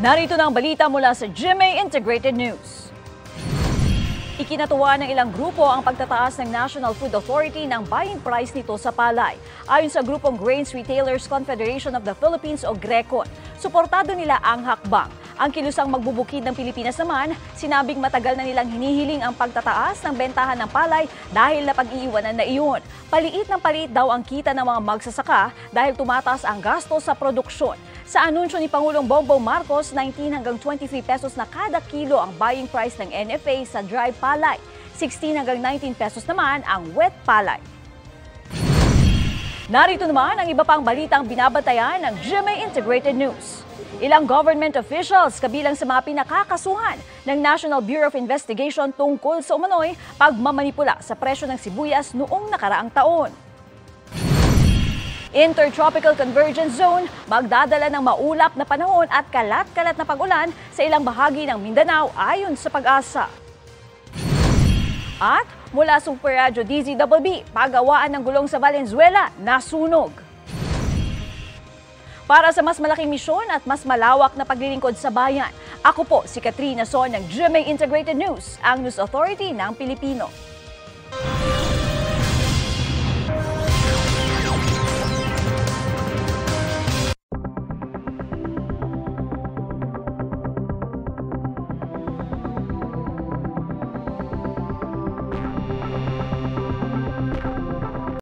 Narito na ang balita mula sa GMA Integrated News. Ikinatuwa ng ilang grupo ang pagtataas ng National Food Authority ng buying price nito sa palay. Ayon sa grupong Grains Retailers Confederation of the Philippines o GRECON, suportado nila ang hakbang. Ang kilusang magbubukid ng Pilipinas naman, sinabing matagal na nilang hinihiling ang pagtataas ng bentahan ng palay dahil napag-iiwanan na iyon. Paliit ng paliit daw ang kita ng mga magsasaka dahil tumataas ang gasto sa produksyon. Sa anunsyo ni Pangulong Bongbong Marcos, 19 hanggang 23 pesos na kada kilo ang buying price ng NFA sa dry palay. 16 hanggang 19 pesos naman ang wet palay. Narito naman ang iba pang balitang binabantayan ng GMA Integrated News. Ilang government officials kabilang sa mga pinakakasuhan ng National Bureau of Investigation tungkol sa umano'y pagmamanipula sa presyo ng sibuyas noong nakaraang taon. Intertropical Convergence Zone magdadala ng maulap na panahon at kalat-kalat na pag-ulan sa ilang bahagi ng Mindanao ayon sa Pag-asa. At mula Super Radyo DZBB, pagawaan ng gulong sa Valenzuela nasunog. Para sa mas malaking misyon at mas malawak na paglilingkod sa bayan, ako po si Katrina Son ng GMA Integrated News, ang News Authority ng Pilipino.